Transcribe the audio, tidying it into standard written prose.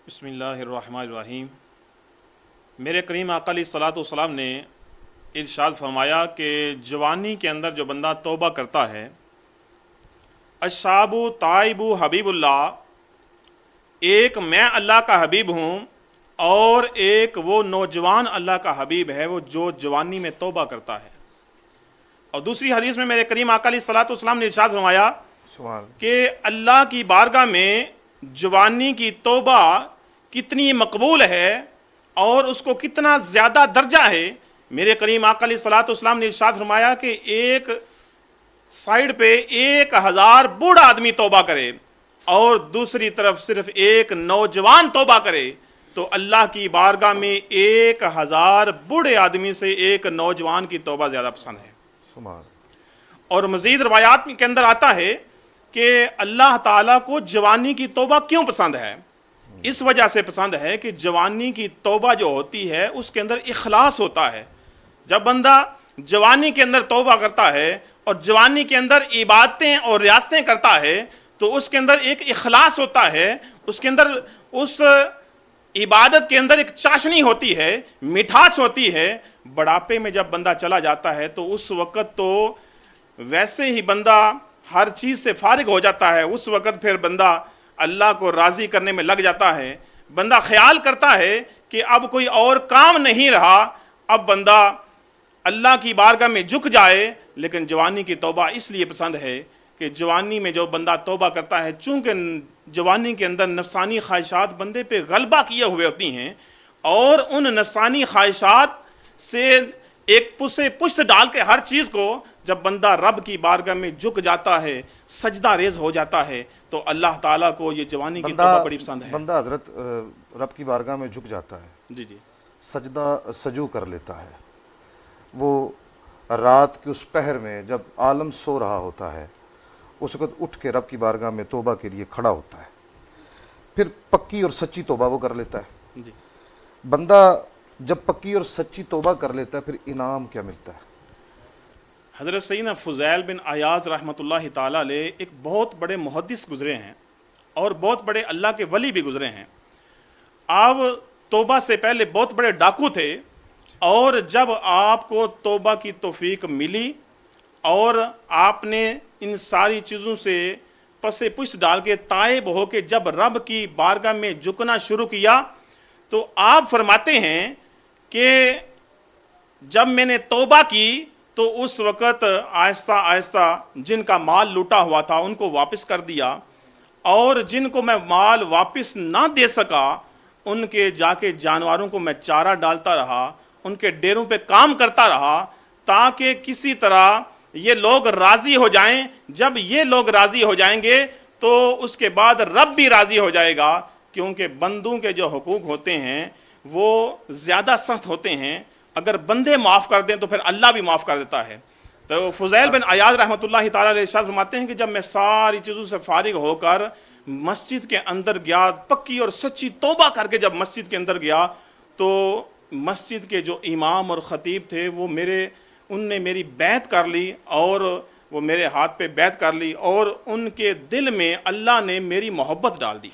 بسم اللہ الرحمن الرحیم۔ میرے کریم آقا علیہ الصلوۃ والسلام نے ارشاد فرمایا کہ جوانی کے اندر جو بندہ توبہ کرتا ہے، الشاب تائب حبیب اللہ، ایک میں اللہ کا حبیب ہوں اور ایک وہ نوجوان اللہ کا حبیب ہے وہ جو جوانی میں توبہ کرتا ہے۔ اور دوسری حدیث میں میرے کریم آقا علیہ الصلوۃ والسلام نے ارشاد فرمایا کہ اللہ کی بارگاہ میں جوانی کی توبہ کتنی مقبول ہے اور اس کو کتنا زیادہ درجہ ہے۔ میرے کریم آقا علیہ الصلوۃ والسلام نے ارشاد فرمایا کہ ایک سائیڈ پہ 1000 بوڑھا آدمی توبہ کرے اور دوسری طرف صرف ایک نوجوان توبہ کرے تو اللہ کی بارگاہ میں 1000 بوڑھے آدمی سے ایک نوجوان کی توبہ زیادہ پسند ہے۔ اور مزید روایات کے اندر آتا ہے کہ اللہ تعالیٰ کو جوانی کی توبہ کیوں پسند ہے؟ اس وجہ سے پسند ہے کہ جوانی کی توبہ جو ہوتی ہے اس کے اندر اخلاص ہوتا ہے۔ جب بندہ جوانی کے اندر توبہ کرتا ہے اور جوانی کے اندر عبادتیں اور ریاستیں کرتا ہے تو اس کے اندر ایک اخلاص ہوتا ہے، اس کے اندر اس عبادت کے اندر ایک چاشنی ہوتی ہے، مٹھاس ہوتی ہے۔ بڑھاپے میں جب بندہ چلا جاتا ہے تو اس وقت تو ویسے ہی بندہ ہر چیز سے فارغ ہو جاتا ہے، اس وقت پھر بندہ اللہ کو راضی کرنے میں لگ جاتا ہے۔ بندہ خیال کرتا ہے کہ اب کوئی اور کام نہیں رہا، اب بندہ اللہ کی بارگاہ میں جھک جائے۔ لیکن جوانی کی توبہ اس لیے پسند ہے کہ جوانی میں جو بندہ توبہ کرتا ہے، چونکہ جوانی کے اندر نفسانی خواہشات بندے پہ غلبہ کیے ہوئے ہوتی ہیں اور ان نفسانی خواہشات سے ایک پشت ڈال کے ہر چیز کو جب بندہ رب کی بارگاہ میں جھک جاتا ہے، سجدہ ریز ہو جاتا ہے تو اللہ تعالیٰ کو یہ جوانی کی توبہ بڑی پسند ہے۔ بندہ حضرت رب کی بارگاہ میں جھک جاتا ہے، جی سجدہ سجو کر لیتا ہے، وہ رات کے اس پہر میں جب عالم سو رہا ہوتا ہے اس وقت اٹھ کے رب کی بارگاہ میں توبہ کے لیے کھڑا ہوتا ہے، پھر پکی اور سچی توبہ وہ کر لیتا ہے۔ جی بندہ جب پکی اور سچی توبہ کر لیتا ہے پھر انعام کیا ملتا ہے؟ حضرت سیدنا فضیل بن عیاض رحمۃ اللہ تعالیٰ علیہ ایک بہت بڑے محدث گزرے ہیں اور بہت بڑے اللہ کے ولی بھی گزرے ہیں۔ آپ توبہ سے پہلے بہت بڑے ڈاکو تھے اور جب آپ کو توبہ کی توفیق ملی اور آپ نے ان ساری چیزوں سے پسے پشت ڈال کے تائب ہو کے جب رب کی بارگاہ میں جھکنا شروع کیا تو آپ فرماتے ہیں کہ جب میں نے توبہ کی تو اس وقت آہستہ آہستہ جن کا مال لوٹا ہوا تھا ان کو واپس کر دیا اور جن کو میں مال واپس نہ دے سکا ان کے جا کے جانوروں کو میں چارہ ڈالتا رہا، ان کے ڈیروں پہ کام کرتا رہا تاکہ کسی طرح یہ لوگ راضی ہو جائیں۔ جب یہ لوگ راضی ہو جائیں گے تو اس کے بعد رب بھی راضی ہو جائے گا، کیونکہ بندوں کے جو حقوق ہوتے ہیں وہ زیادہ سخت ہوتے ہیں، اگر بندے معاف کر دیں تو پھر اللہ بھی معاف کر دیتا ہے۔ تو فضیل بن عیاض رحمۃ اللہ تعالیٰ علیہ ارشاد فرماتے ہیں کہ جب میں ساری چیزوں سے فارغ ہو کر مسجد کے اندر گیا، پکی اور سچی توبہ کر کے جب مسجد کے اندر گیا تو مسجد کے جو امام اور خطیب تھے وہ ان نے میری بیعت کر لی اور وہ میرے ہاتھ پہ بیعت کر لی اور ان کے دل میں اللہ نے میری محبت ڈال دی۔